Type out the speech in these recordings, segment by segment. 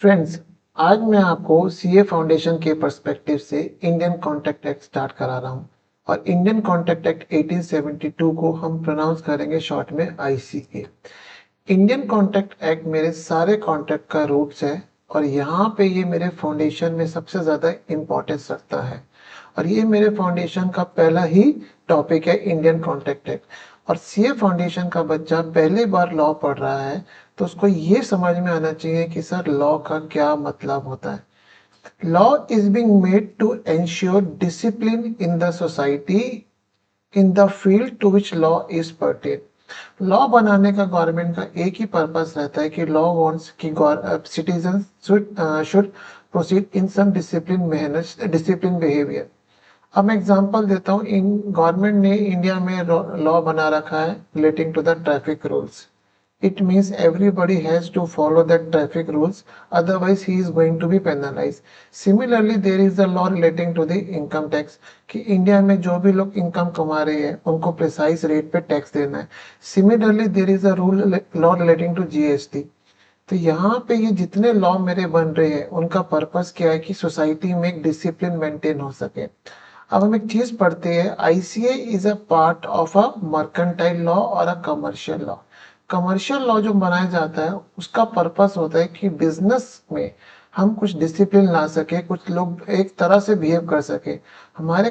Friends, आज मैं आपको सीए फाउंडेशन के पर्सपेक्टिव से इंडियन कॉन्ट्रैक्ट एक्ट स्टार्ट करा रहा हूँ। और इंडियन कॉन्ट्रैक्ट एक्ट 1872 को हम प्रोनाउंस करेंगे शॉर्ट में आईसीए। इंडियन कॉन्ट्रैक्ट एक्ट मेरे सारे कॉन्ट्रैक्ट का रूट्स है और यहाँ पे ये मेरे फाउंडेशन में सबसे ज़्यादा इम्पोर्टेंस रखता है। और ये मेरे फाउंडेशन का पहला ही टॉपिक है, इंडियन कॉन्ट्रैक्ट एक्ट। और सीए फाउंडेशन का बच्चा पहली बार लॉ पढ़ रहा है तो उसको ये समझ में आना चाहिए कि सर लॉ का क्या मतलब होता है। Law is being made to ensure discipline in the society in the field to which law is pertain. Law बनाने का गवर्नमेंट का एक ही पर्पस रहता है कि लॉ वांट्स कि citizen should proceed in some discipline manner, discipline behaviour. अब मैं एग्जांपल देता हूँ। इन गवर्नमेंट ने इंडिया में लॉ बना रखा है relating to the traffic rules. It means everybody has to follow the traffic rules, otherwise he is going to be penalized. Similarly, there is a law relating to the income tax कि India में जो भी लोग income कमा रहे हैं उनको precise rate पे टैक्स देना है। Similarly, there is a rule law relating to GST। तो यहाँ पे ये जितने लॉ मेरे बन रहे हैं उनका पर्पस क्या है कि सोसाइटी में एक डिसिप्लिन मेंटेन हो सके। अब हम एक चीज पढ़ते हैं, ICA is a part of a mercantile law और a commercial law. Commercial law जो बनाया जाता है उसका पर्पस होता है कि बिजनेस में हम कुछ डिसिप्लिन ला सके, कुछ लोग एक तरह से बिहेव कर सके। हमारे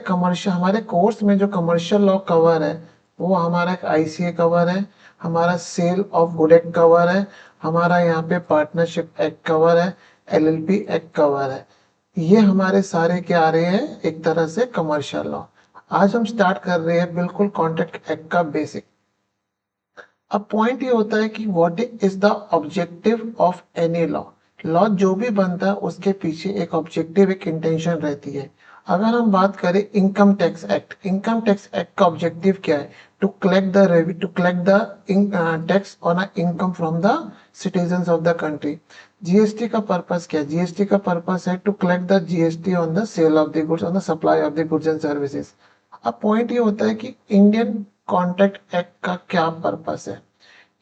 कोर्स में जो कमर्शियल लॉ कवर है वो हमारा एक आईसीए कवर है, हमारा sale of good act cover है, हमारा यहाँ पे पार्टनरशिप एक्ट कवर है, एलएलपी एक्ट कवर है। ये हमारे सारे क्या आ रहे हैं, एक तरह से कमर्शियल लॉ। आज हम स्टार्ट कर रहे हैं बिल्कुल कॉन्ट्रैक्ट एक्ट का बेसिक। अब पॉइंट ये होता है कि what is the objective of any law. Law जो भी बनता है उसके पीछे एक ऑब्जेक्टिव, एक इंटेंशन रहती है। अगर हम बात करें income tax act, income tax act का ऑब्जेक्टिव क्या है? To collect the tax on income from the citizens of the country. GST का पर्पस क्या है? जीएसटी का पर्पस है to collect the GST on the sale of the goods, on the supply of the goods and services. अब point ये होता है कि इंडियन कॉन्ट्रैक्ट एक्ट का क्या पर्पस है।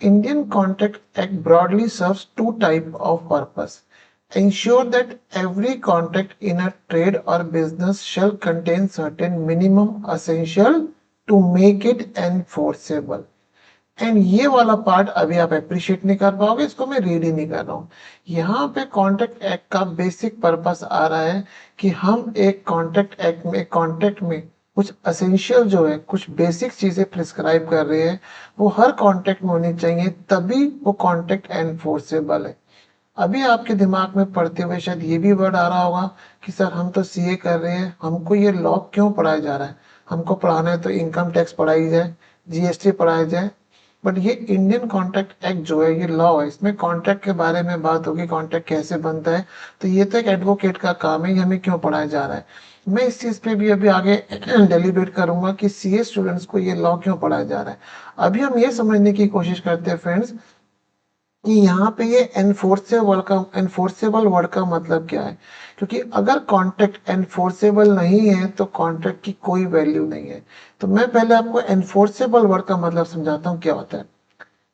Indian contract act broadly serves two type of purpose. ensure that every contract in a trade or business shall contain certain minimum essential to make it enforceable। And ये वाला part अभी आप appreciate नहीं कर पाओगे, इसको मैं रीड ही नहीं कर रहा हूँ। यहाँ पे कॉन्ट्रैक्ट एक्ट का बेसिक पर्पस आ रहा है कि हम एक कॉन्ट्रैक्ट एक्ट में, कॉन्ट्रैक्ट में कुछ असेंशियल जो है, कुछ बेसिक चीजें प्रिस्क्राइब कर रहे हैं, वो हर कॉन्ट्रैक्ट में होनी चाहिए, तभी वो कॉन्ट्रैक्ट एनफोर्सेबल है। अभी आपके दिमाग में पढ़ते हुए शायद ये भी वर्ड आ रहा होगा कि सर हम तो सीए कर रहे हैं, हमको ये लॉ क्यों पढ़ाया जा रहा है? हमको पढ़ाना है तो इनकम टैक्स पढ़ाई जाए, जीएसटी पढ़ाया जाए। बट ये इंडियन कॉन्ट्रैक्ट एक्ट जो है, ये लॉ है, इसमें कॉन्ट्रैक्ट के बारे में बात होगी, कॉन्ट्रैक्ट कैसे बनता है। तो ये तो एक एडवोकेट का काम है, ये हमें क्यों पढ़ाया जा रहा है? मैं इस चीज पे भी अभी आगे डेलीब्रेट करूंगा कि सीए स्टूडेंट्स को ये लॉ क्यों पढ़ाया जा रहा है। अभी हम ये समझने की कोशिश करते हैं फ्रेंड्स कि यहाँ पे ये एनफोर्सेबल वर्ड का मतलब क्या है। क्योंकि अगर कॉन्ट्रैक्ट एनफोर्सेबल नहीं है तो कॉन्ट्रैक्ट की कोई वैल्यू नहीं है। तो मैं पहले आपको एनफोर्सेबल वर्ड का मतलब समझाता हूँ क्या होता है।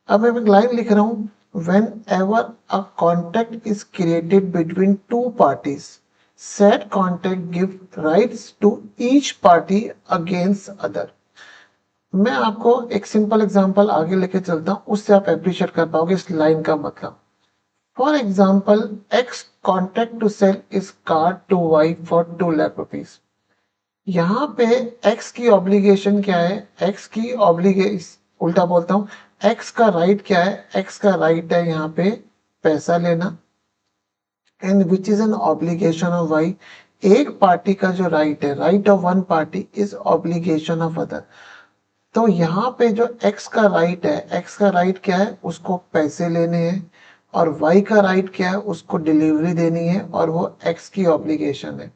अब मैं एक लाइन लिख रहा हूँ, whenever a contract is created between two parties, set contract give rights to each party against other. मैं आपको एक सिंपल एग्जांपल आगे लेके चलता हूं, उससे आप अप्रिशिएट कर पाओगे इस लाइन का मतलब। For example, X contract to sale इस car to Y for 2 lakh rupees. यहाँ पे एक्स की ऑब्लिगेशन क्या है? एक्स की ऑब्लिगेशन, उल्टा बोलता हूँ, एक्स का राइट क्या है? एक्स का राइट है यहाँ पे पैसा लेना, and which is an obligation of Y. एक पार्टी का जो राइट है, right of one party is obligation of other. तो यहाँ पे जो एक्स का राइट है, एक्स का राइट क्या है? उसको पैसे लेने हैं। और वाई का राइट क्या है? उसको डिलीवरी देनी है, और वो एक्स की ऑब्लिगेशन है।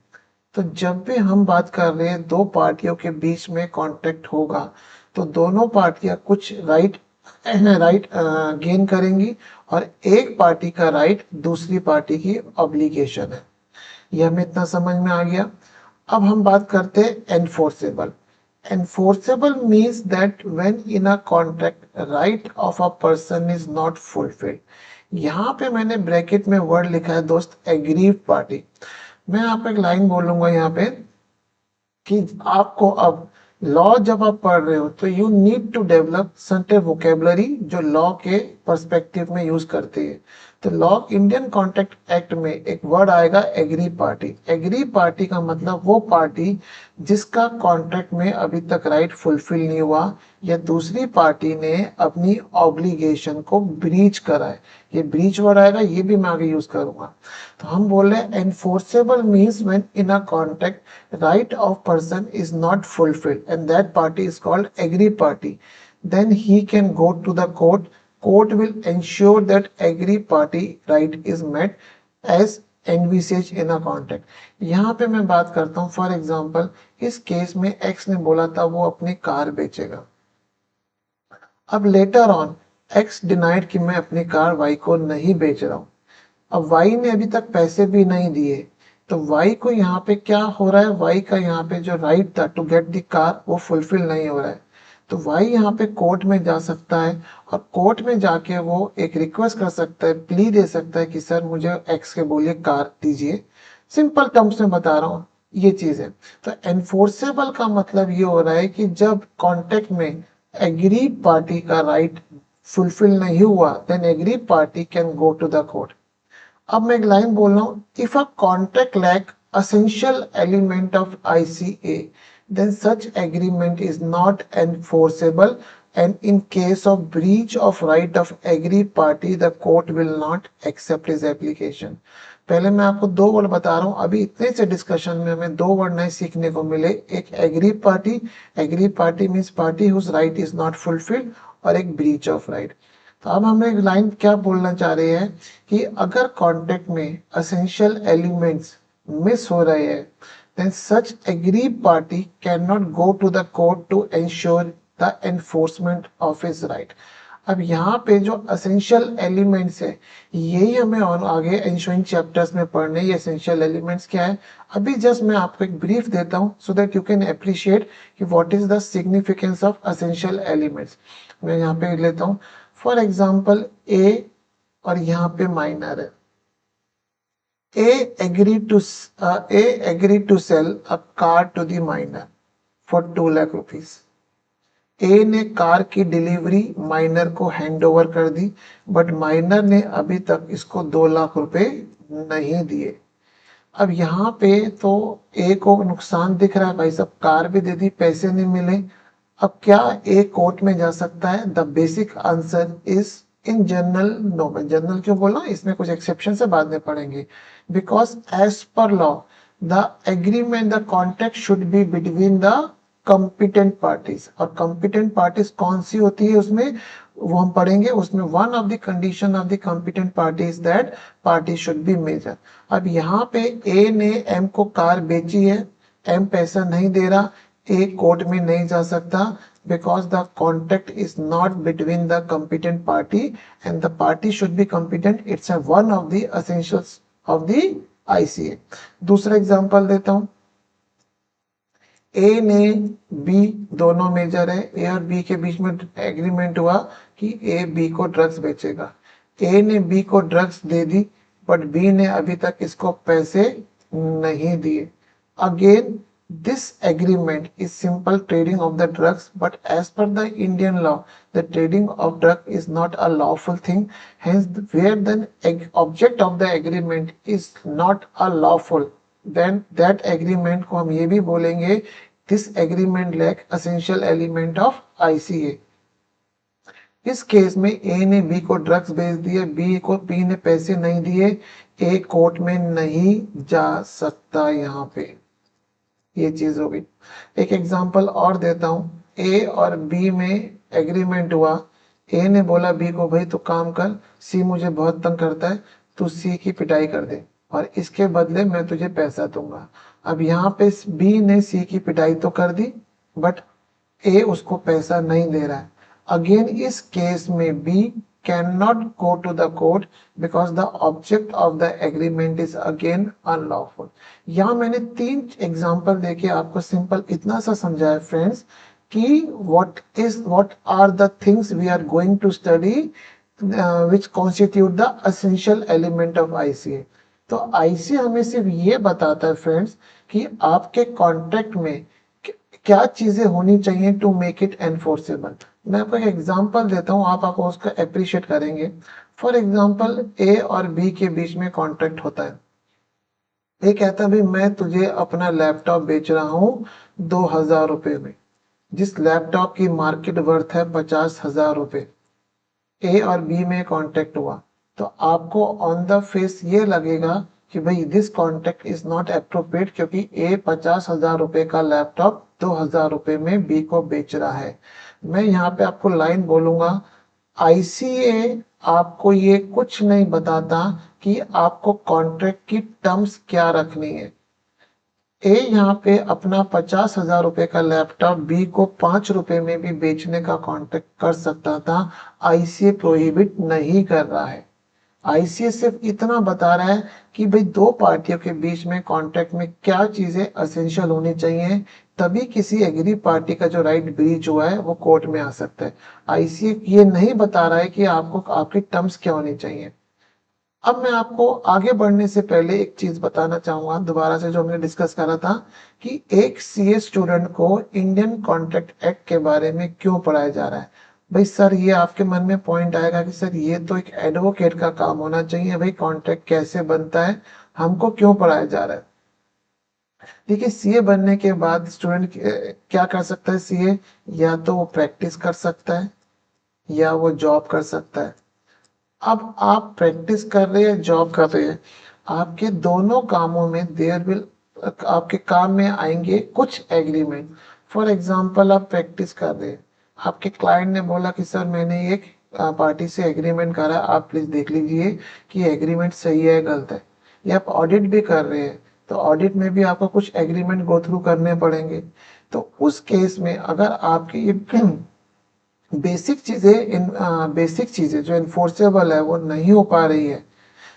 तो जब भी हम बात कर रहे हैं दो पार्टियों के बीच में कॉन्ट्रैक्ट होगा तो दोनों पार्टियां कुछ राइट राइट गेन करेंगी, और एक पार्टी का राइट दूसरी पार्टी की ऑब्लिगेशन है। ये हमें इतना समझ में आ गया। अब हम बात करते हैं enforceable. Enforceable means that when in a contract right of a person is not fulfilled, यहाँ पे मैंने ब्रैकेट में वर्ड लिखा है दोस्त एग्रीव पार्टी। मैं आपको एक लाइन बोलूंगा यहाँ पे कि आपको अब लॉ जब आप पढ़ रहे हो तो you need to develop certain vocabulary जो लॉ के पर्सपेक्टिव में यूज करते हैं। तो लॉ इंडियन कॉन्ट्रैक्ट एक्ट में एक वर्ड आएगा एग्री पार्टी। एग्री पार्टी का मतलब वो पार्टी जिसका कॉन्ट्रैक्ट में अभी तक राइट फुलफिल नहीं हुआ या दूसरी पार्टी ने अपनी ऑब्लिगेशन को ब्रीच करा है। ये ब्रीच वर्ड आएगा, ये भी मैं आगे यूज करूंगा। तो हम बोल रहे हैं enforceable means when in a contract right of person is not fulfilled and that party is called agree party, then he can go to the court will ensure that agree party right is met as envisaged in a contract। यहाँ पे मैं बात करता हूँ for example इस case में x ने बोला था वो अपनी कार बेचेगा। अब लेटर ऑन एक्स डिनाइड कि मैं अपनी कार वाई को नहीं बेच रहा हूँ। अब वाई ने अभी तक पैसे भी नहीं दिए, तो वाई को यहाँ पे क्या हो रहा है, वाई का यहाँ पे जो राइट था टू गेट द कार वो फुलफिल नहीं हो रहा है। तो वाई यहाँ पे कोर्ट में जा सकता है और कोर्ट में जाके वो एक रिक्वेस्ट कर सकता है, प्ली दे सकता है कि सर मुझे एक्स के बोलिए कार दीजिए। सिंपल टर्म्स में बता रहा हूँ ये चीज है। तो एनफोर्सेबल का मतलब ये हो रहा है कि जब कॉन्टेक्ट में एग्री पार्टी का राइट फुलफिल नहीं हुआ then aggrieved party can go to the court. अब मैं एक लाइन बोल रहा हूं, if a contract lack essential element of ICA then such agreement is not enforceable and in case of breach of right of aggrieved party the court will not accept his application. पहले मैं आपको दो word बता रहा हूं, अभी इतने से डिस्कशन में हमें दो वर्ड नए सीखने को मिले। एक aggrieved party means party whose right is not fulfilled, और एक ब्रीच ऑफ राइट। तो अब हम एक लाइन क्या बोलना चाह रहे हैं कि अगर कॉन्ट्रैक्ट में असेंशियल एलिमेंट्स मिस हो रहे हैं then such aggrieved party cannot go to the court to ensure the enforcement of his right। अब यहाँ पे जो असेंशियल एलिमेंट्स है यही हमें और आगे एंशोइंग चैप्टर्स में पढ़ने। ये एसेंशियल एलिमेंट्स क्या है, अभी जस्ट मैं आपको एक ब्रीफ देता हूँ so that you can appreciate कि what is the significance of essential elements. मैं यहाँ पे लेता हूँ फॉर एग्जाम्पल ए और यहाँ पे माइनर है। A agreed to sell a car to the minor for 2 lakh rupees। ए ने कार की डिलीवरी माइनर को हैंड ओवर कर दी, बट माइनर ने अभी तक इसको 2 लाख रुपए नहीं दिए। अब यहाँ पे तो ए को नुकसान दिख रहा है, भाई साहब कार भी दे दी पैसे नहीं मिले। अब क्या ए कोर्ट में जा सकता है? The basic answer is in general no. मैं जनरल क्यों बोल रहा हूँ, इसमें कुछ एक्सेप्शन से बाद में पढ़ेंगे। Because as per law the agreement the contract should be between the competent parties. और कॉम्पिटेंट पार्टीज कौन सी होती है उसमें, वो हम पढ़ेंगे। उसमें one of the condition of the competent party is that party should be major. अब यहाँ पे ए ने एम को कार बेची है, एम पैसा नहीं दे रहा, ए कोर्ट में नहीं जा सकता because the contract is not between the competent party and the party should be competent। it's a one of the essentials of the ICA। दूसरा एग्जांपल देता हूं, ए ने बी दोनों मेजर है, ए और बी के बीच में एग्रीमेंट हुआ कि ए बी को ड्रग्स बेचेगा। ए ने बी को ड्रग्स दे दी बट बी ने अभी तक इसको पैसे नहीं दिए। Again this agreement is simple trading of the drugs, but as per the Indian law the trading of drug is not a lawful thing, hence where the object of the agreement is not a lawful then that agreement को हम ये भी बोलेंगे this agreement lack essential element of ICA। इस case में ए ने B को drugs बेच दिए, बी ने पैसे नहीं दिए, ए कोर्ट में नहीं जा सकता। यहाँ पे ये चीज हो गई। एक एग्जांपल और देता हूं, ए और बी में एग्रीमेंट हुआ। ए ने बोला बी को भाई तू काम कर, सी मुझे बहुत तंग करता है, तू सी की पिटाई कर दे और इसके बदले मैं तुझे पैसा दूंगा। अब यहाँ पे बी ने सी की पिटाई तो कर दी बट ए उसको पैसा नहीं दे रहा है। अगेन इस केस में B cannot go to the court because the object of the agreement is again unlawful। यहाँ मैंने 3 एग्जांपल देके आपको सिंपल इतना सा समझाया फ्रेंड्स कि what are the things we are going to study which constitute the essential element of ICA. तो ICA हमें सिर्फ ये बताता है फ्रेंड्स कि आपके कॉन्ट्रैक्ट में क्या चीजें होनी चाहिए टू मेक इट एनफोर्सेबल। मैं आपको एक एग्जांपल देता हूँ, आप उसका अप्रिशिएट करेंगे। फॉर एग्जांपल ए और बी के बीच में कॉन्ट्रैक्ट होता है। ये कहता है भाई मैं तुझे अपना लैपटॉप बेच रहा हूँ 2,000 रुपए में, जिस लैपटॉप की मार्केट वर्थ है 50,000 रुपए। ए और बी में कांटेक्ट हुआ, तो आपको ऑन द फेस ये लगेगा कि भाई this contact is not appropriate, क्योंकि ए 50,000 रुपए का लैपटॉप 2,000 रुपए में बी को बेच रहा है। मैं यहाँ पे आपको लाइन बोलूंगा, आईसीए आपको ये कुछ नहीं बताता कि आपको कॉन्ट्रैक्ट की टर्म्स क्या रखनी है। ए यहाँ पे अपना 50,000 रुपए का लैपटॉप बी को 5 रुपए में भी बेचने का कॉन्ट्रैक्ट कर सकता था। आईसीए प्रोहिबिट नहीं कर रहा है। आईसीए सिर्फ इतना बता रहा है कि भाई दो पार्टियों के बीच में कॉन्ट्रैक्ट में क्या चीजें असेंशियल होनी चाहिए, तभी किसी एग्री पार्टी का जो राइट ब्रीच हुआ है वो कोर्ट में आ सकता है। आईसीए ये नहीं बता रहा है कि आपको आपकी टर्म्स क्या होनी चाहिए। अब मैं आपको आगे बढ़ने से पहले एक चीज बताना चाहूंगा दोबारा से, जो हमने डिस्कस करा था कि एक सीए स्टूडेंट को इंडियन कॉन्ट्रैक्ट एक्ट के बारे में क्यों पढ़ाया जा रहा है। भाई सर, ये आपके मन में पॉइंट आएगा कि सर ये तो एक एडवोकेट का काम होना चाहिए, भाई कॉन्ट्रैक्ट कैसे बनता है, हमको क्यों पढ़ाया जा रहा है। देखिए, सीए बनने के बाद स्टूडेंट क्या कर सकता है। सीए या तो वो प्रैक्टिस कर सकता है या वो जॉब कर सकता है। अब आप प्रैक्टिस कर रहे हैं, जॉब कर रहे हैं, आपके दोनों कामों में देयर विल, आपके काम में आएंगे कुछ एग्रीमेंट। फॉर एग्जांपल आप प्रैक्टिस कर रहे हैं, आपके क्लाइंट ने बोला कि सर मैंने एक पार्टी से एग्रीमेंट करा, आप प्लीज देख लीजिए कि एग्रीमेंट सही है गलत है। या आप ऑडिट भी कर रहे हैं, तो ऑडिट में भी आपको कुछ एग्रीमेंट गो थ्रू करने पड़ेंगे। तो उस केस में अगर आपकी ये बेसिक चीजें जो इन्फोर्सेबल है वो नहीं हो पा रही है,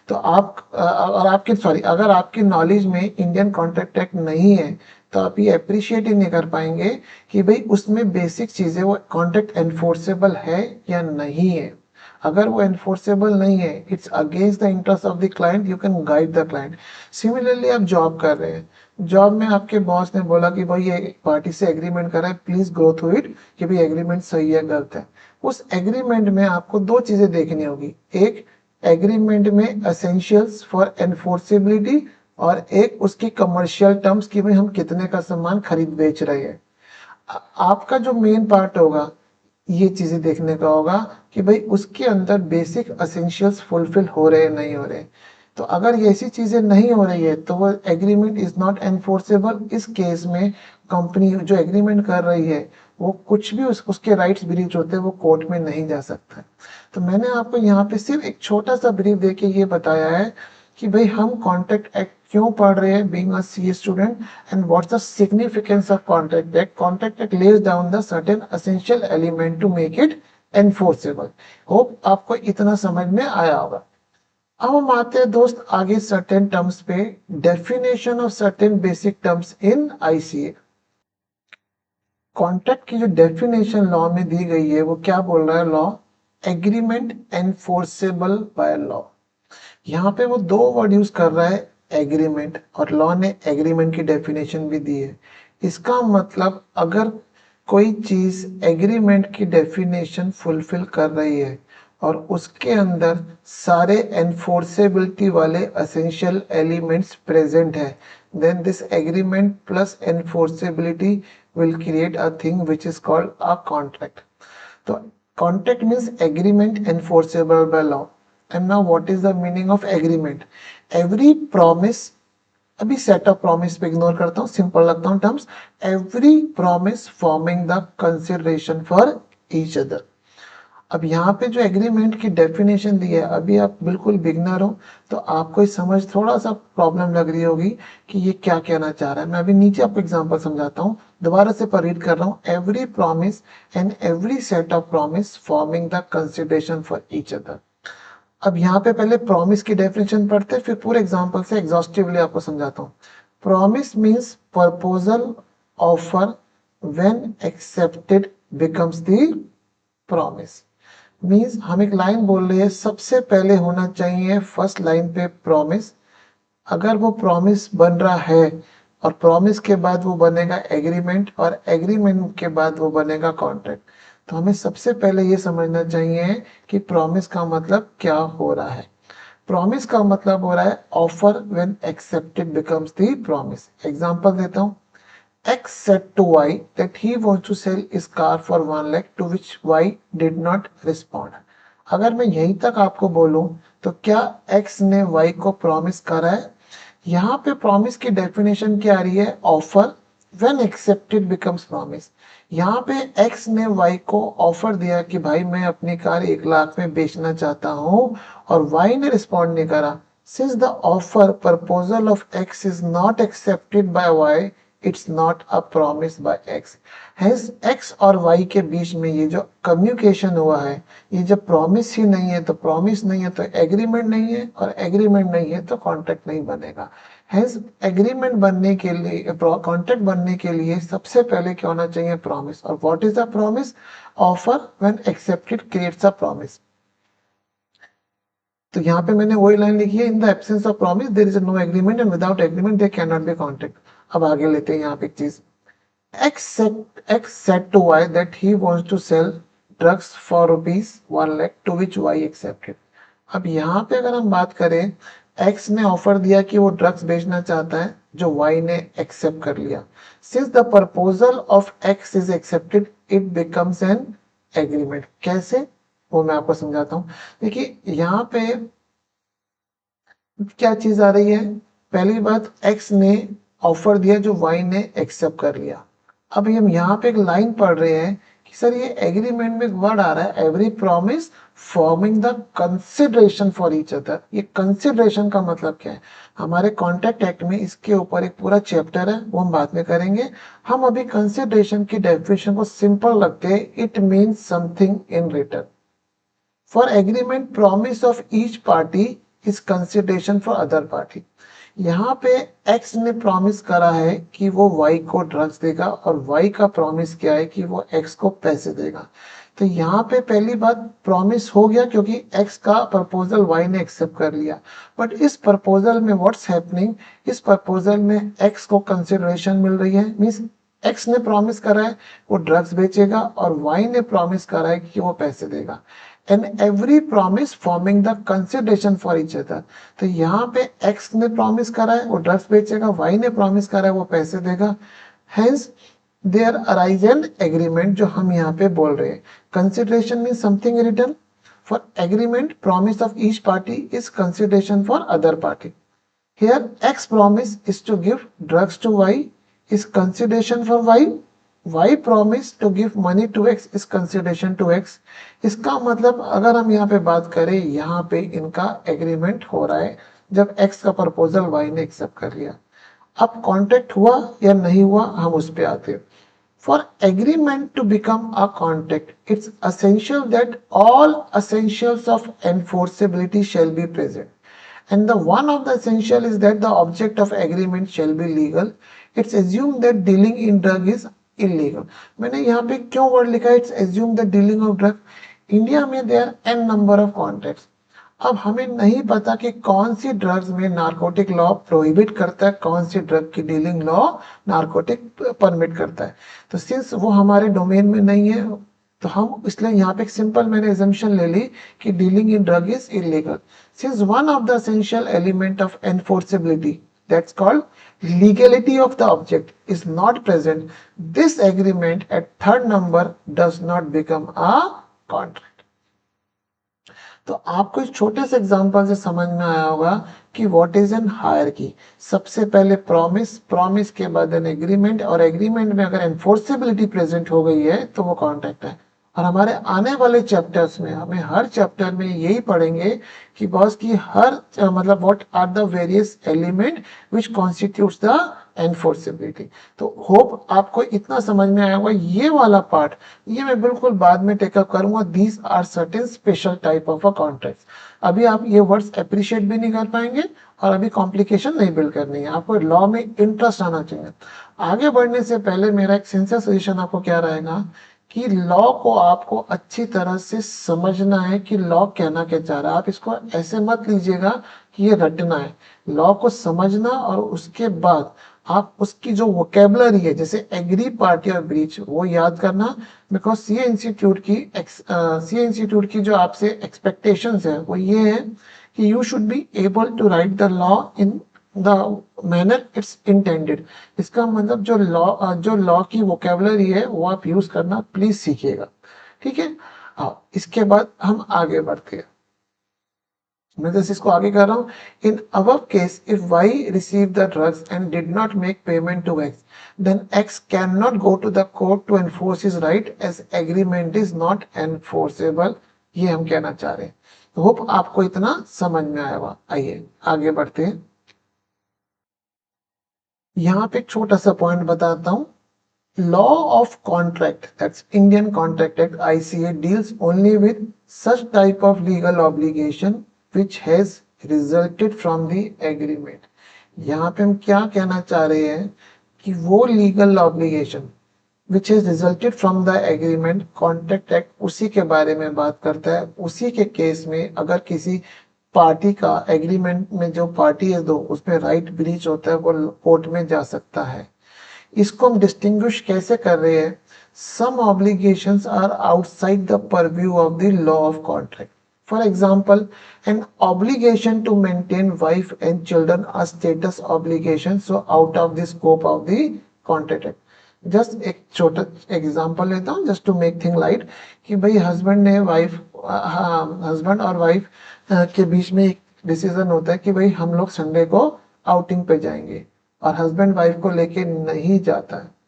तो आप और आपकी सॉरी अगर आपकी नॉलेज में इंडियन कॉन्ट्रैक्ट एक्ट नहीं है, तो आप ये अप्रिशिएट ही नहीं कर पाएंगे कि भाई उसमें बेसिक चीजें वो कॉन्ट्रैक्ट एनफोर्सेबल है या नहीं है। अगर वो एनफोर्सेबल नहीं है, it's against the interest of the client, you can guide the client. Similarly आप जॉब कर रहे हैं, जॉब में आपके बॉस ने बोला कि भाई ये पार्टी से एग्रीमेंट करा है, प्लीज गो थ्रू इट कि भाई एग्रीमेंट सही है गलत है। उस एग्रीमेंट में आपको दो चीजें देखनी होगी, एक एग्रीमेंट में एसेंशियल्स फॉर एनफोर्सेबिलिटी, और एक उसकी कमर्शियल टर्म्स कि भाई हम कितने का सामान खरीद बेच रहे हैं। आपका जो मेन पार्ट होगा ये चीजें देखने का होगा कि भाई उसके अंदर बेसिक एसेंशियल्स फुलफिल हो रहे हैं नहीं हो रहे। तो अगर ये ऐसी चीजें नहीं हो रही है तो वो एग्रीमेंट इज नॉट एनफोर्सेबल। इस केस में कंपनी जो एग्रीमेंट कर रही है वो कुछ भी उसके राइट्स ब्रीच होते हैं वो कोर्ट में नहीं जा सकता। तो मैंने आपको यहाँ पे सिर्फ एक छोटा सा ब्रीफ देके ये बताया है कि भाई हम कॉन्ट्रैक्ट एक्ट क्यों पढ़ रहे हैं being a CA student, and what's the significance of contract act. Contract act lays down the certain essential element to make it enforceable. Hope आपको इतना समझ में आया होगा। अब हम आते हैं दोस्त आगे सर्टेन टर्म्स पे, definition of certain basic terms in ICA. Contract की जो डेफिनेशन लॉ में दी गई है वो क्या बोल रहा है law, agreement enforceable by law. यहाँ पे वो दो वर्ड यूज कर रहा है, एग्रीमेंट, और लॉ ने एग्रीमेंट की डेफिनेशन भी दी है। इसका मतलब अगर कोई चीज एग्रीमेंट की डेफिनेशन फुलफिल कर रही है और उसके अंदर सारे एनफोर्सेबिलिटी वाले एसेंशियल एलिमेंट्स प्रेजेंट है, then this agreement plus enforceability will create a thing which is called a contract. So contract means agreement enforceable by law. And now what is the meaning of agreement? Every promise, अभी set of promise पे ignore करता हूँ, simple रखता हूँ terms, every promise forming the consideration for each other. अब यहाँ पे जो एग्रीमेंट की डेफिनेशन दी है, अभी आप बिल्कुल बिगनर हो तो आपको इस समझ थोड़ा सा प्रॉब्लम लग रही होगी कि ये क्या कहना चाह रहा है। मैं अभी नीचे आपको एग्जांपल समझाता हूँ, दोबारा से पर रीड कर रहा हूँ, every promise and every set of promise forming the consideration for each other. अब यहाँ पे पहले प्रॉमिस की डेफिनेशन पढ़ते फिर पूरे एग्जाम्पल से एग्जॉस्टिवली आपको समझाता हूँ। Promise means proposal, offer, when accepted becomes the promise. Means हम एक लाइन बोल रहे हैं, सबसे पहले होना चाहिए फर्स्ट लाइन पे प्रॉमिस। अगर वो प्रॉमिस बन रहा है और प्रॉमिस के बाद वो बनेगा एग्रीमेंट और एग्रीमेंट के बाद वो बनेगा कॉन्ट्रैक्ट, तो हमें सबसे पहले ये समझना चाहिए कि प्रॉमिस का मतलब क्या हो रहा है। प्रॉमिस का मतलब हो रहा है offer when accepted becomes the promise. Example देता हूँ। X said to Y that he wants to sell his car for 1 lakh, to which Y did not respond. अगर मैं यहीं तक आपको बोलूं तो क्या X ने Y को प्रॉमिस करा है? यहाँ पे प्रॉमिस की डेफिनेशन क्या आ रही है? Offer when accepted becomes promise. यहाँ पे X ने Y को ऑफर दिया कि भाई मैं अपनी कार 1 लाख में बेचना चाहता हूँ, और Y ने रिस्पॉन्ड नहीं करा। Since the offer proposal of X is not accepted by Y, it's not a promise by X. Hence X और वाई के बीच में ये जो कम्युनिकेशन हुआ है, ये जब प्रॉमिस ही नहीं है तो प्रॉमिस नहीं है तो एग्रीमेंट नहीं है, और एग्रीमेंट नहीं है तो कॉन्ट्रैक्ट नहीं बनेगा। हेंस एग्रीमेंट बनने के लिए, कॉन्ट्रैक्ट बनने के लिए सबसे पहले क्या होना चाहिए? प्रॉमिस। और what is a promise? Offer when accepted creates a promise. तो यहाँ पे मैंने वही लाइन लिखी है, in the absence of promise there is no agreement and without agreement there cannot be contract. अब आगे लेते हैं यहाँ पे एक चीज। X said to Y that he wants to sell drugs for rupees 1 lakh, to which Y accepted. अब यहाँ पे अगर हम बात करें, X ने ऑफर दिया कि वो ड्रग्स बेचना चाहता है, जो Y ने एक्सेप्ट कर लिया। Since the proposal of X is accepted, it becomes an agreement. कैसे? वो मैं आपको समझाता हूँ। देखिए यहाँ पे क्या चीज आ रही है? पहली बात, X ने ऑफर दिया जो Y ने एक्सेप्ट कर लिया। अब हम यहाँ पे एक लाइन पढ़ रहे हैं कि सर ये एग्रीमेंट में एक वर्ड आ रहा है, every promise forming the consideration for each other. ये कंसिडरेशन का मतलब क्या है? हमारे कॉन्ट्रैक्ट एक्ट में इसके ऊपर एक पूरा चैप्टर है, वो हम बाद में करेंगे। हम अभी कंसिडरेशन की डेफिनेशन को सिंपल रखते हैं। It means something in return. For agreement promise of each party is consideration for other party. यहाँ पे एक्स ने प्रॉमिस करा है कि वो वाई को ड्रग्स देगा, और वाई का प्रॉमिस क्या है कि वो एक्स को पैसे देगा। तो यहाँ पे पहली बात, प्रॉमिस हो गया क्योंकि एक्स का प्रपोजल वाई ने एक्सेप्ट कर लिया। बट इस प्रपोजल में व्हाट्स हैपनिंग, इस प्रपोजल में एक्स को कंसिडरेशन मिल रही है। मीन्स एक्स ने प्रॉमिस करा है वो ड्रग्स बेचेगा, और वाई ने प्रॉमिस करा है कि वो पैसे देगा। And every promise forming the consideration for each other. तो यहाँ पे एक्स ने प्रॉमिस करा है वो ड्रग्स बेचेगा, वाई ने प्रॉमिस करा है वो पैसे देगा। Hence there arise an agreement, जो हम यहाँ पे बोल रहे हैं। Consideration mean something in return. For agreement promise of each party is consideration for other party. Here X promise is to give drugs to Y is consideration for Y. Y promise to give money to X is consideration to X. इसका मतलब अगर हम यहाँ पे बात करें, यहाँ पे इनका एग्रीमेंट हो रहा है जब X का प्रपोजल Y ने एक्सेप्ट कर लिया। अब कॉन्ट्रैक्ट हुआ या नहीं हुआ, हम उस पे आते हैं। For agreement to become a contract, it's essential that all essentials of enforceability shall be present. And the one of the essential is that the object of agreement shall be legal. It's assumed that dealing in drug is illegal. मैंने यहाँ पे क्यों word लिखा है it's assumed that dealing of drug? India में there are n number of contracts. अब हमें नहीं पता कि कौन सी ड्रग्स में नारकोटिक लॉ प्रोहिबिट करता है, कौन सी ड्रग की डीलिंग लॉ नारकोटिक परमिट करता है। तो सिंस वो हमारे डोमेन में नहीं है, तो हम इसलिए यहाँ पे एक सिंपल मैंने एजम्पशन ले ली कि dealing in drug is illegal. Since one of the essential element of enforceability, that's called legality of the object, is not present, this agreement at third number does not become a contract. तो आपको इस छोटे से example से समझ में आया होगा कि व्हाट इज एन हायरार्की। सबसे पहले प्रॉमिस, प्रॉमिस के बाद एन एग्रीमेंट, और एग्रीमेंट में अगर एनफोर्सेबिलिटी प्रेजेंट हो गई है तो वो कॉन्ट्रैक्ट है। और हमारे आने वाले चैप्टर्स में हमें हर चैप्टर में यही पढ़ेंगे कि बॉस की हर मतलब what are the various element which constitutes the enforceability. तो होप आपको इतना समझ में आया होगा। ये वाला पार्ट ये मैं बिल्कुल बाद में टेकअप करूंगा। These are certain special type of a contract. अभी आप ये वर्ड्स अप्रिशिएट भी नहीं कर पाएंगे और अभी कॉम्प्लिकेशन नहीं बिल्ड करनी है। आपको लॉ में इंटरेस्ट आना चाहिए। आगे बढ़ने से पहले मेरा एक सिंसियर सजेशन आपको क्या रहेगा कि लॉ को आपको अच्छी तरह से समझना है कि लॉ कहना क्या चाह रहा है। आप इसको ऐसे मत लीजिएगा कि ये रटना है। लॉ को समझना और उसके बाद आप उसकी जो वोकेबलरी है, जैसे एग्री, पार्टी और ब्रीच, वो याद करना। बिकॉज सी इंस्टीट्यूट की जो आपसे एक्सपेक्टेशंस है वो ये है कि you should be able to write the law in the manner it's intended. इसका मतलब जो लॉ की वोकेबलरी है वो आप यूज करना प्लीज सीखिएगा, ठीक है। हाँ, इसके बाद हम आगे बढ़ते हैं। मैं जैसे इसको आगे कर रहा हूँ। In our case, if Y receive the drugs and did not make payment to X, then X can not go to the court to enforce his right as agreement is not enforceable. ये हम कहना चाह रहे हैं। तो hope आपको इतना समझ में आया हुआ। आइए आगे बढ़ते हैं। यहाँ पे एक छोटा सा पॉइंट बताता हूँ। Law of contract, that's Indian contract act ICA, deals only with such type of legal obligation which has resulted from the agreement. यहाँ पे हम क्या कहना चाह रहे हैं कि वो legal obligation which has resulted from the agreement, contract act उसी के बारे में बात करता है। उसी के केस में अगर किसी पार्टी का, एग्रीमेंट में जो पार्टी है दो, उसमें राइट ब्रीच होता है, वो कोर्ट में जा सकता है। इसको हम डिस्टिंग्विश कैसे कर रहे हैं? Some obligations are outside the purview of the law of contract. For example, an obligation to maintain wife and children are status obligation, so out of the scope of the contract. Just एक छोटा example लेता हूँ just to make thing light, कि भाई husband और wife के बीच में एक डिसीजन होता है कि भाई हम लोग संडे को आउटिंग पे जाएंगे, और हस्बैंड वाइफ को लेके नहीं जाता है।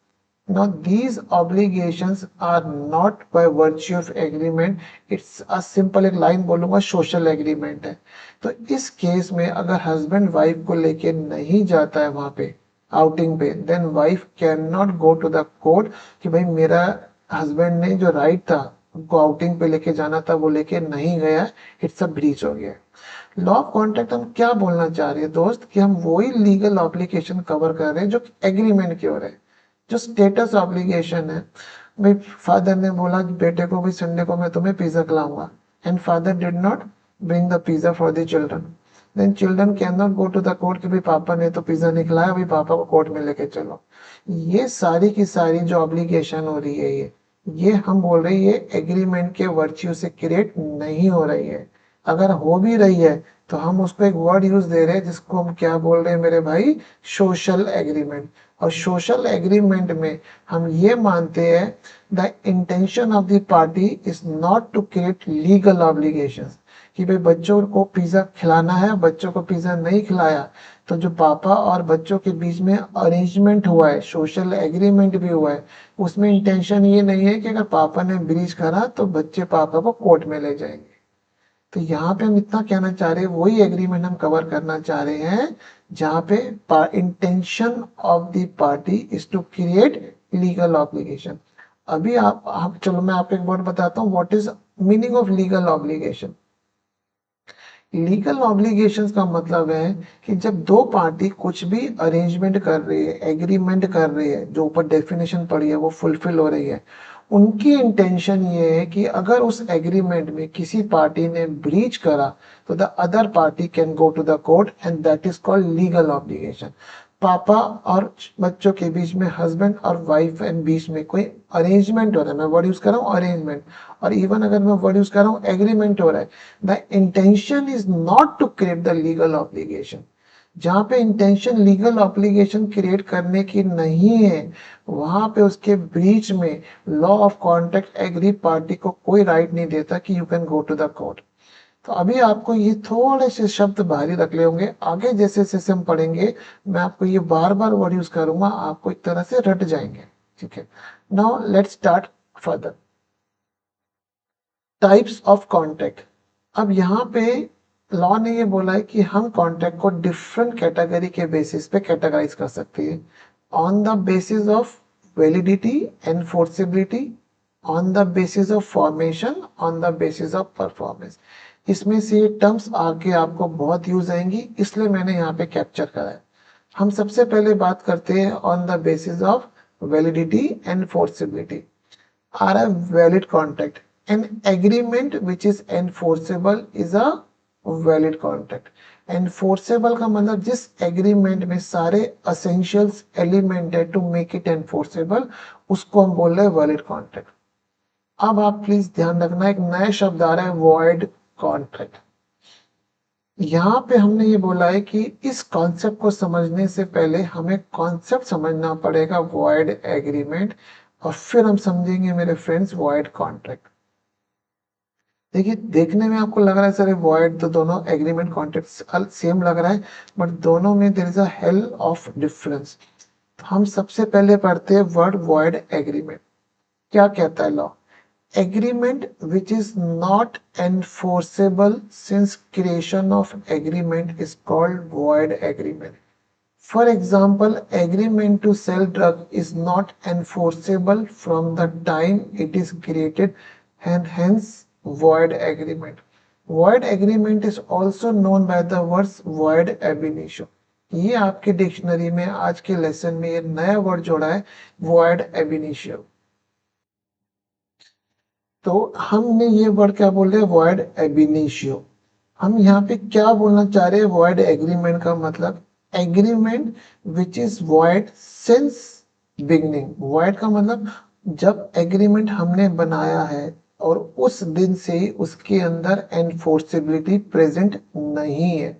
Now these obligations are not by virtue of agreement, it's a simple, एक लाइन बोलूंगा, सोशल एग्रीमेंट है। तो इस केस में अगर हस्बैंड वाइफ को लेके नहीं जाता है वहां पे आउटिंग पे, then wife can not go to the court कि भाई मेरा हस्बैंड ने जो राइट था उनको आउटिंग पे लेके जाना था वो लेके नहीं गया, इट्स अ ब्रीच हो गया। लॉ ऑफ कॉन्ट्रैक्ट हम क्या बोलना चाह रहे हैं दोस्त, कि हम वही लीगल ऑब्लिगेशन कवर कर रहे हैं जो एग्रीमेंट की ओर है, जो स्टेटस ऑब्लिगेशन है। भाई फादर ने बोला बेटे को, भाई संडे को मैं तुम्हें पिज्जा खिलाऊंगा, and father did not bring the pizza for the children, then children can not go to the court कि भाई पापा ने तो पिज्जा नहीं खिलाया, भाई पापा को कोर्ट में लेके चलो। ये सारी की सारी जो ऑब्लिगेशन हो रही है, ये हम बोल रहे हैं ये एग्रीमेंट के वर्च्यू से क्रिएट नहीं हो रही है। अगर हो भी रही है तो हम उसको एक वर्ड यूज दे रहे हैं जिसको हम क्या बोल रहे हैं मेरे भाई, सोशल एग्रीमेंट। और सोशल एग्रीमेंट में हम ये मानते हैं the intention of the party is not to create legal obligations, कि भाई बच्चों को पिज्जा खिलाना है, बच्चों को पिज्जा नहीं खिलाया, तो जो पापा और बच्चों के बीच में अरेंजमेंट हुआ है, सोशल एग्रीमेंट भी हुआ है, उसमें इंटेंशन ये नहीं है कि अगर पापा ने ब्रीच करा तो बच्चे पापा को कोर्ट में ले जाएंगे। तो यहाँ पे हम इतना कहना चाह रहे हैं, वही एग्रीमेंट हम कवर करना चाह रहे हैं जहाँ पे intention of the party is to create legal obligation. अभी आप चलो मैं आपको एक वर्ड बताता हूँ, what is meaning of legal obligation. Legal obligations का मतलब है कि जब दो पार्टी कुछ भी अरेंजमेंट कर रही है, एग्रीमेंट कर रही है, जो ऊपर डेफिनेशन पड़ी है वो फुलफिल हो रही है, उनकी इंटेंशन ये है कि अगर उस एग्रीमेंट में किसी पार्टी ने ब्रीच करा तो the other party can go to the court and that is called legal obligation. पापा और बच्चों के बीच में, हस्बैंड और वाइफ एंड बीच में कोई अरेंजमेंट हो रहा है, मैं वर्ड यूज कर रहा हूँ अरेंजमेंट, और इवन अगर मैं वर्ड यूज कर रहा हूँ एग्रीमेंट हो रहा है, the intention is not to create the legal obligation. जहां पे इंटेंशन लीगल ऑब्लिगेशन क्रिएट करने की नहीं है, वहां पे उसके बीच में law of contract aggrieved party को कोई राइट नहीं देता कि you can go to the court. तो अभी आपको ये थोड़े से शब्द भारी रख ले होंगे, आगे जैसे जैसे हम पढ़ेंगे मैं आपको ये बार बार वर्ड यूज करूंगा, आपको एक तरह से रट जाएंगे, ठीक है। Now let's start further. Types of contract. अब यहाँ पे लॉ ने ये बोला है कि हम कॉन्ट्रैक्ट को डिफरेंट कैटेगरी के बेसिस पे कैटेगराइज कर सकते हैं, on the basis of validity, enforceability, on the basis of formation, on the basis of performance. इसमें से ये टर्म्स आगे आपको बहुत यूज आएंगी, इसलिए मैंने यहाँ पे कैप्चर करा है। हम सबसे पहले बात करते हैं on the basis of validity and enforceability. आ रहा है valid contract. An agreement which is enforceable is a valid contract. Enforceable का मतलब जिस एग्रीमेंट में सारे असेंशियल्स एलिमेंट है टू मेक इट एनफोर्सेबल, उसको हम बोल रहे हैं वैलिड कॉन्ट्रैक्ट। अब आप प्लीज ध्यान रखना, एक नया शब्द आ रहा है वॉइड कॉन्ट्रैक्ट। यहाँ पे हमने ये बोला है कि इस कॉन्सेप्ट को समझने से पहले हमें कॉन्सेप्ट समझना पड़ेगा वॉइड एग्रीमेंट, और फिर हम समझेंगे मेरे फ्रेंड्स वॉइड कॉन्ट्रैक्ट। देखिए, देखने में आपको लग रहा है सर वॉइड तो दोनों एग्रीमेंट कॉन्ट्रैक्ट सेम लग रहा है, बट दोनों में there is a hell of difference. हम सबसे पहले पढ़ते हैं वर्ड वॉइड एग्रीमेंट। क्या कहता है law? Agreement which is not enforceable since creation of agreement is called void agreement. For example, agreement to sell drug is not enforceable from the time it is created and hence void agreement. Void agreement is also known by the words void ab initio. ये आपके dictionary में आज के lesson में ये नया word जोड़ा है, void ab initio। तो हमने ये वर्ड क्या बोल रहे हैं, वॉइड एबिनिशियो। हम यहाँ पे क्या बोलना चाह रहे हैं, वॉइड एग्रीमेंट का मतलब agreement which is void since beginning. Void का मतलब जब एग्रीमेंट हमने बनाया है और उस दिन से ही उसके अंदर एनफोर्सेबिलिटी प्रेजेंट नहीं है,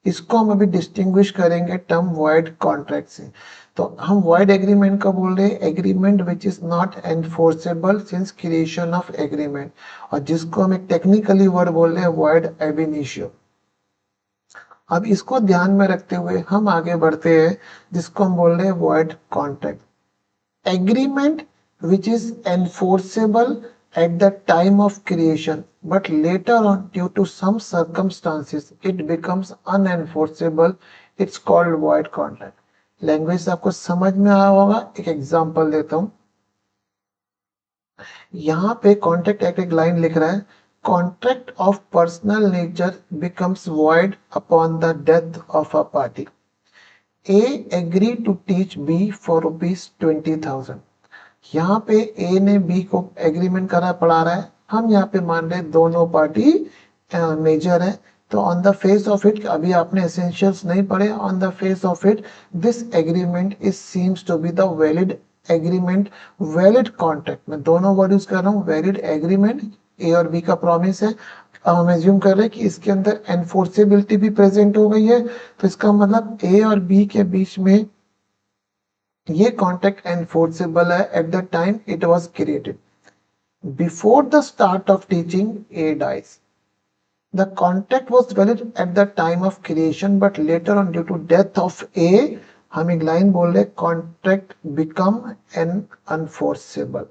इसको हम अभी डिस्टिंग्विश करेंगे टर्म वॉइड कॉन्ट्रैक्ट से। तो हम वॉइड एग्रीमेंट का बोल रहे हैं agreement which is not enforceable since creation of agreement, और जिसको हम एक टेक्निकली वर्ड बोल रहे हैं वॉइड एब इनिशियो। अब इसको ध्यान में रखते हुए हम आगे बढ़ते हैं, जिसको हम बोल रहे हैं void contract. agreement which is enforceable at the time of creation but later on due to some circumstances it becomes unenforceable, it's called void contract। Language आपको समझ में आया होगा, एक एग्जांपल देता हूं। यहाँ पे कॉन्ट्रैक्ट एक्ट एक लाइन लिख रहा है, contract of personal nature becomes void upon the death of a party। A agreed to teach B for rupees 20,000। यहाँ पे ए ने बी को एग्रीमेंट करा पढ़ा रहा है, हम यहाँ पे मान रहे दोनों पार्टी मेजर है। तो on the face of it, अभी आपने एसेंशियल्स नहीं पढ़े, on the face of it this agreement is seems to be the valid agreement, valid contract. मैं दोनों वर्ड यूज कर रहा हूँ, वैलिड एग्रीमेंट, ए और बी का प्रॉमिस है। अब हम एज्यूम कर रहे हैं कि इसके अंदर एनफोर्सेबिलिटी भी प्रेजेंट हो गई है, तो इसका मतलब ए और बी के बीच में ये कॉन्ट्रैक्ट एनफोर्सेबल है at the time it was created. Before the start of teaching A dies, the contract was valid at the time of creation but later on due to death of A, हम एक line बोल रहे contract become an unenforceable.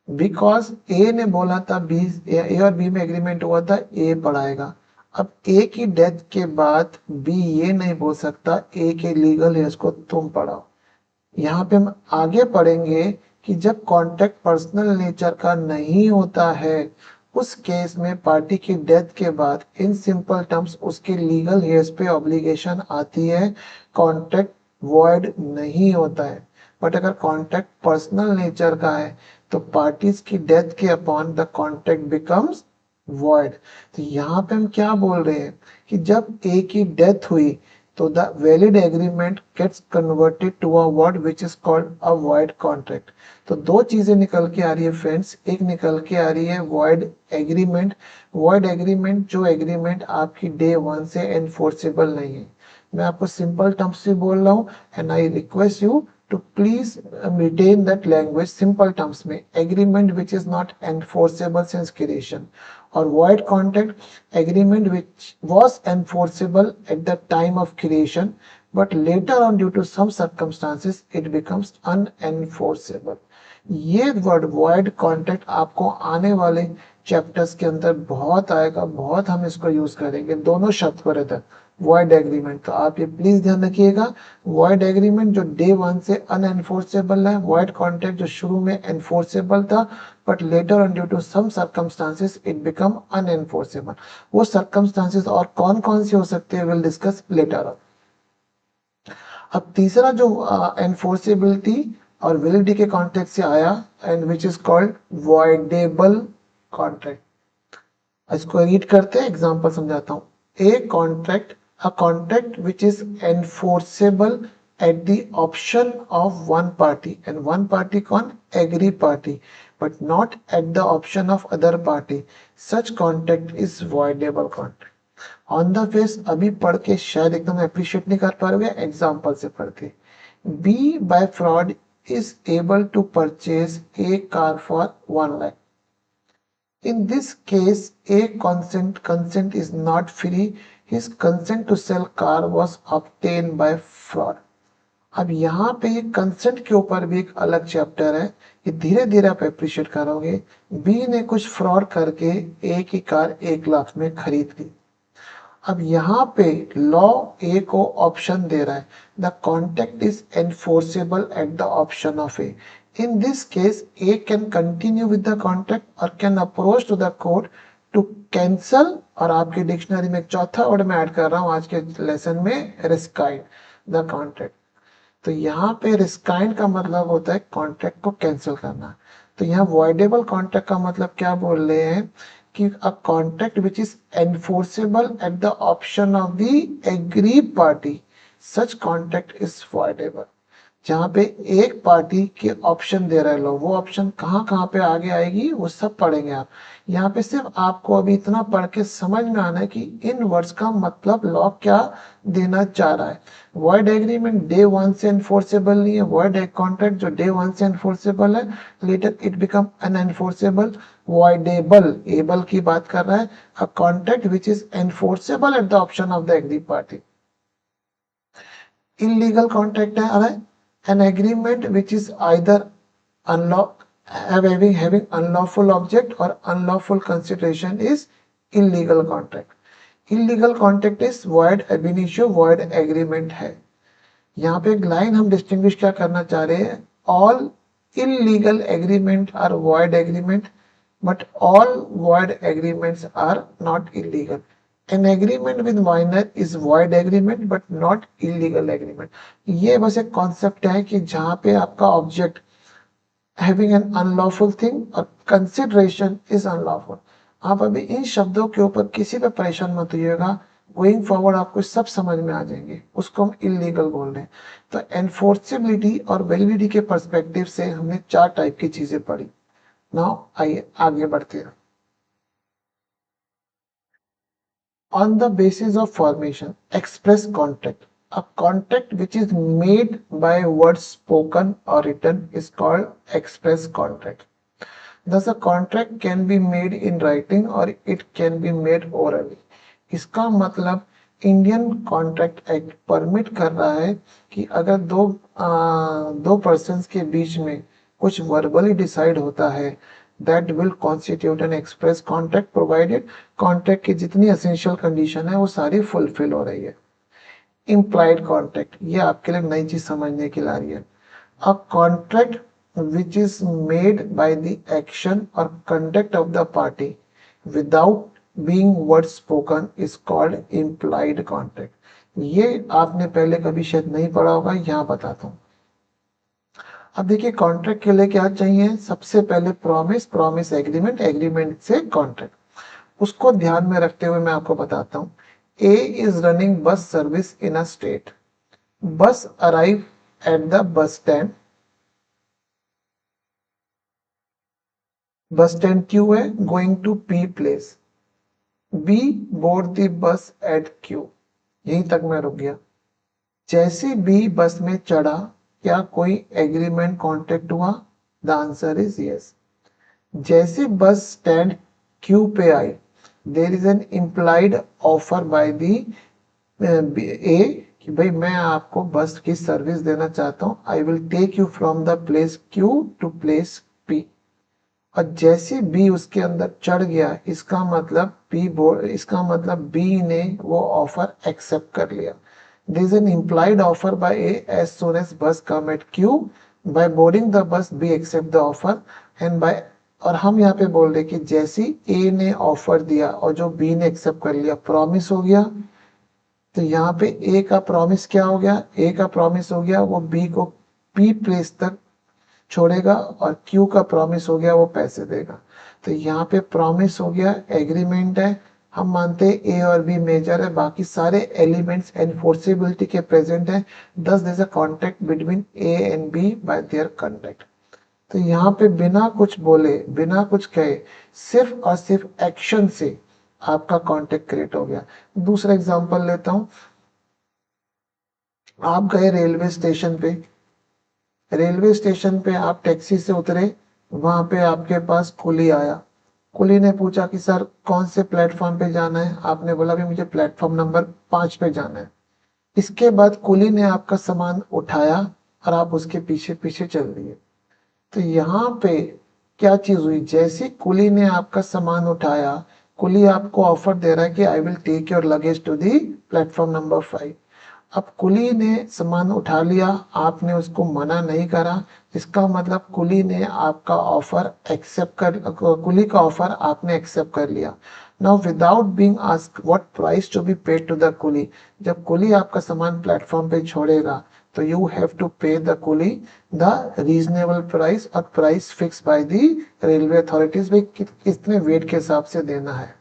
Because A ने बोला था B, ए और B में agreement हुआ था ए पढ़ाएगा। अब ए की डेथ के बाद बी ये नहीं बोल सकता ए के लीगल हेयर्स को तुम पढ़ाओ। यहाँ पे हम आगे पढ़ेंगे कि जब कॉन्ट्रैक्ट पर्सनल नेचर का नहीं होता है, उस केस में पार्टी की डेथ के बाद इन सिंपल टर्म्स उसके लीगल हेयर्स पे ऑब्लिगेशन आती है, कॉन्ट्रैक्ट वॉइड नहीं होता है। बट अगर कॉन्ट्रैक्ट पर्सनल नेचर का है तो पार्टीज की डेथ के upon the contract becomes void. तो यहाँ पे हम क्या बोल रहे हैं कि जब ए की डेथ हुई तो the valid agreement gets converted to a word which is called a void contract। तो दो चीजें निकल के आ रही है फ्रेंड्स, एक निकल के आ रही है void agreement। void agreement जो एग्रीमेंट आपकी डे वन से एनफोर्सेबल नहीं है। मैं आपको सिंपल टर्म्स से बोल रहा हूँ and I request you to please retain that language simple terms में agreement which is not enforceable since creation, or void contract agreement which was enforceable at the time of creation but later on due to some circumstances it becomes unenforceable। ये word void contract आपको आने वाले chapters के अंदर बहुत आएगा, बहुत हम इसको यूज करेंगे दोनों शब्द पर इधर वॉइड एग्रीमेंट। तो आप ये प्लीज ध्यान रखिएगा, वॉइड एग्रीमेंट जो डे वन से अनएनफोर्सेबल है, वॉइड कॉन्ट्रैक्ट जो शुरू में एनफोर्सेबल था but later on due to some circumstances it become unenforceable. वो सर्कमस्टांसेस और कौन कौन से हो सकते हैं विल डिस्कस लेटर ऑन। अब तीसरा जो एनफोर्सेबिलिटी और वैलिडिटी के कॉन्टेक्स्ट से आया and which is called voidable contract. इसको रीड करते हैं, एग्जांपल समझाता हूँ। A contract, a contract which is enforceable at the option of one party, and one party कौन, agree party, but not at the option of other party, such contract is voidable contract। On the face अभी पढ़ के शायद एकदम appreciate नहीं कर पा रहे, एग्जाम्पल से पढ़ते। B by fraud is able to purchase a car for 1 lakh. In this case, A consent is not free. His consent to sell car was obtained by fraud। अब यहाँ पे ये कंसेंट के ऊपर भी एक अलग चैप्टर है, ये धीरे धीरे आप अप्रिशिएट करोगे। बी ने कुछ फ्रॉड करके ए की कार 1 लाख में खरीद ली। अब यहाँ पे लॉ ए को ऑप्शन दे रहा है, the contract is enforceable at the option of A. In this case A can continue with the contract और can approach to the court to cancel, और आपकी डिक्शनरी में चौथा वर्ड में ऐड कर रहा हूँ आज के लेसन में, रिस्काइंड द कॉन्ट्रैक्ट। तो यहाँ पे रिस्काइंड का मतलब होता है कॉन्ट्रैक्ट को कैंसिल करना। तो यहाँ वॉइडेबल कॉन्ट्रैक्ट का मतलब क्या बोल रहे हैं कि a contract which is enforceable at the option of the aggrieved party, such contract is voidable. जहाँ पे एक पार्टी के ऑप्शन दे रहा है लोग, वो ऑप्शन कहाँ कहाँ पे आगे आएगी वो सब पढ़ेंगे आप। यहाँ पे सिर्फ आपको अभी इतना पढ़ के समझ में आना है कि इन वर्ड्स का मतलब लॉ क्या देना चाह रहा है। वॉइड एग्रीमेंट डे 1 से एनफोर्सेबल नहीं है। वॉइड कॉन्ट्रैक्ट जो डे 1 से एनफोर्सेबल है, later it become unenforceable. Voidable, able की बात कर रहा है, a contract which is enforceable at the option of the aggrieved party. Illegal contract है, अरे an agreement which is either having unlawful object or unlawful consideration is illegal contract। illegal contract is void ab initio, void agreement है। यहाँ पे एक line हम distinguish क्या करना चाह रहे हैं, all illegal agreement are void agreement but all void agreements are not illegal। An agreement with minor is void agreement but not illegal agreement। ये बस एक कॉन्सेप्ट है कि जहां पे आपका object having an unlawful thing और कंसिडरेशन इज अनलॉफुल। आप अभी इन शब्दों के ऊपर किसी पे परेशान मत होइएगा, गोइंग फॉरवर्ड आपको सब समझ में आ जाएंगे। उसको हम इलीगल बोल रहे हैं। तो एनफोर्सेबिलिटी और वैलिडिटी के पर्सपेक्टिव से हमने 4 टाइप की चीजें पढ़ी। नाउ आइए आगे बढ़ते हैं। On the basis of formation, express contract. A contract which is made by words spoken or written is called express contract। Thus, a contract can be made in writing or it can be made orally। इसका मतलब Indian contract act permit कर रहा है कि अगर दो persons के बीच में कुछ वर्बली डिसाइड होता है, that will constitute an express contract provided contract की जितनी एसेंशियल कंडीशन है वो सारी फुलफिल हो रही है। इम्प्लाइड कॉन्ट्रैक्ट, ये आपके लिए नई चीज समझने के लिए आ रही है। A contract which is made by the action और conduct of the party without being word spoken is called implied contract. ये आपने पहले कभी शायद नहीं पढ़ा होगा, यहाँ बताता हूँ। अब देखिए कॉन्ट्रैक्ट के लिए क्या चाहिए, सबसे पहले प्रॉमिस, प्रॉमिस एग्रीमेंट, एग्रीमेंट से कॉन्ट्रैक्ट। उसको ध्यान में रखते हुए मैं आपको बताता हूँ। A is running bus service in a state. Bus arrive at the bus stand. Bus stand Q है, going to P place. B board the bus at Q. यहीं तक मैं रुक गया। जैसे बी बस में चढ़ा, क्या कोई एग्रीमेंट कॉन्ट्रैक्ट हुआ? The answer is yes. जैसे बस स्टैंड क्यू पे आई, there is an implied offer by the A कि भाई मैं आपको बस की सर्विस देना चाहता हूँ, I will take you from the place Q to place P. और जैसे बी उसके अंदर चढ़ गया, इसका मतलब बी ने वो ऑफर एक्सेप्ट कर लिया। There is an implied offer by A as soon as bus come at Q. By boarding the bus, B accept the offer and by, और हम यहाँ पे बोल रहे कि जैसी A ने ऑफर दिया और जो B ने एक्सेप्ट कर लिया, प्रॉमिस हो गया। तो यहाँ पे A का प्रॉमिस क्या हो गया? A का प्रॉमिस हो गया वो B को P प्लेस तक छोड़ेगा और क्यू का प्रॉमिस हो गया वो पैसे देगा। तो यहाँ पे प्रॉमिस हो गया, एग्रीमेंट है, हम मानते हैं ए और बी मेजर है, बाकी सारे एलिमेंट्स एनफोर्सेबिलिटी के प्रेजेंट है, thus there is a contract between A and B by their conduct. तो यहाँ पे बिना कुछ बोले बिना कुछ कहे सिर्फ और सिर्फ एक्शन से आपका कॉन्ट्रैक्ट क्रिएट हो गया। दूसरा एग्जांपल लेता हूँ, आप गए रेलवे स्टेशन पे, रेलवे स्टेशन पे आप टैक्सी से उतरे, वहां पे आपके पास कुली आया, कुली ने पूछा कि सर कौन से प्लेटफॉर्म पे जाना है, आपने बोला भी मुझे प्लेटफॉर्म नंबर 5 पे जाना है। इसके बाद कुली ने आपका सामान उठाया और आप उसके पीछे पीछे चल दिए। तो यहाँ पे क्या चीज हुई, जैसे कुली ने आपका सामान उठाया, कुली आपको ऑफर दे रहा है कि I will take your luggage to the platform number 5। अब कुली ने सामान उठा लिया, आपने उसको मना नहीं करा, इसका मतलब कुली ने आपका ऑफर एक्सेप्ट कर, कुली का ऑफर आपने एक्सेप्ट कर लिया। Now without being asked what price to be paid to the कुली, जब कुली आपका सामान प्लेटफॉर्म पे छोड़ेगा तो you have to pay the कुली द रीजनेबल प्राइस, और price fixed by the railway authorities, भाई कितने वेट के हिसाब से देना है।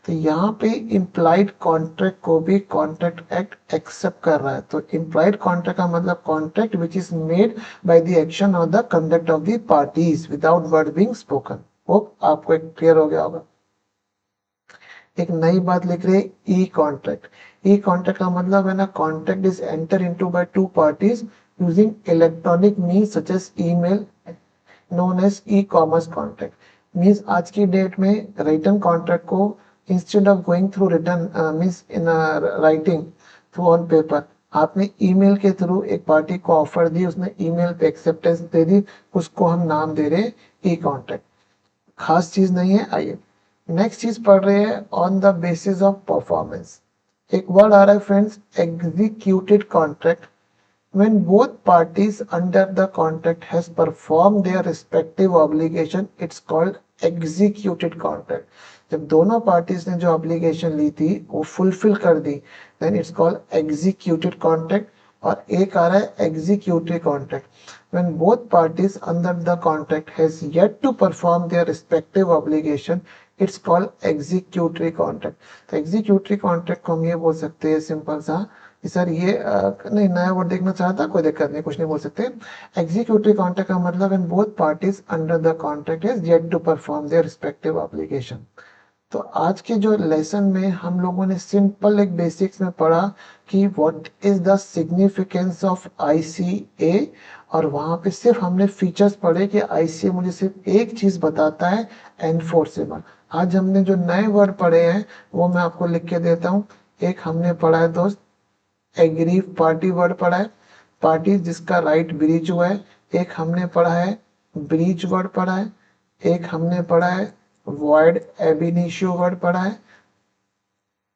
तो यहाँ पे इम्प्लाइड कॉन्ट्रैक्ट को भी कॉन्ट्रैक्ट एक्ट एक्सेप्ट कर रहा है। तो इम्प्लाइड कॉन्ट्रैक्ट का मतलब contract which is made by the action और the conduct of the parties without word being spoken. Hope आपको एक क्लियर हो गया होगा। एक नई बात लिख रहे हैं ई कॉन्ट्रैक्ट। ई कॉन्ट्रैक्ट का मतलब है ना, contract is enter into by two parties using electronic means such as email, known as e commerce contract. Means आज की डेट में रिटन कॉन्ट्रैक्ट को instead of going through written means in writing through on paper, आपने email के through एक party को offer दी, उसने ईमेल पे एक्सेप्टेंस दे दी, उसको हम नाम दे रहे ई कॉन्ट्रैक्ट। खास चीज नहीं है। आइए नेक्स्ट चीज पढ़ रहे हैं, on the basis of performance. एक वर्ड आ रहा है friends, executed contract. When both parties under the contract has performed their respective obligation, it's called executed contract. जब दोनों पार्टीज ने जो ऑब्लिगेशन ली थी वो फुलफिल कर दी, then it's called executed contract। और एक आ रहा है executory contract। When both parties under the contract has yet to perform their respective obligation, it's called executory contract। तो executory contract को हम ये बोल सकते हैं सिंपल सा कि सर ये नहीं, नया वर्ड देखना चाहता, कोई दिक्कत नहीं, कुछ नहीं बोल सकते। एग्जीक्यूटिव कॉन्ट्रैक्ट का मतलब when both parties under the contract is yet to perform their respective obligation. तो आज के जो लेसन में हम लोगों ने सिंपल एक बेसिक्स में पढ़ा कि what is the significance of ICA, और वहां पे सिर्फ हमने फीचर्स पढ़े कि आईसीए मुझे सिर्फ एक चीज बताता है, एनफोर्सेबल। आज हमने जो नए वर्ड पढ़े हैं वो मैं आपको लिख के देता हूँ। एक हमने पढ़ा है दोस्त एग्री, पार्टी वर्ड पढ़ा है, पार्टी जिसका राइट ब्रीच हुआ है। एक हमने पढ़ा है ब्रीच वर्ड पढ़ा है। एक हमने पढ़ा है वॉइड एबिनिशियो वर्ड पढ़ा है,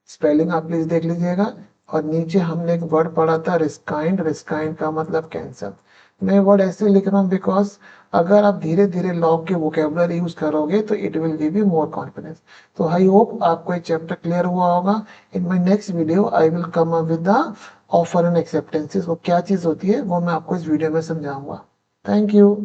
स्पेलिंग आप प्लीज देख लीजिएगा। और नीचे हमने एक वर्ड पढ़ा था रिस्काइंड, रिस्काइंड का मतलब कैंसर। मैं वर्ड ऐसे लिख रहा हूँ बिकॉज अगर आप धीरे धीरे लॉ के वोकेबलरी यूज करोगे तो it will give you more confidence. तो आई होप आपको ये चैप्टर क्लियर हुआ होगा। In my next video I will come up with the offer and acceptances. वो क्या चीज होती है वो मैं आपको इस वीडियो में समझाऊंगा। Thank you.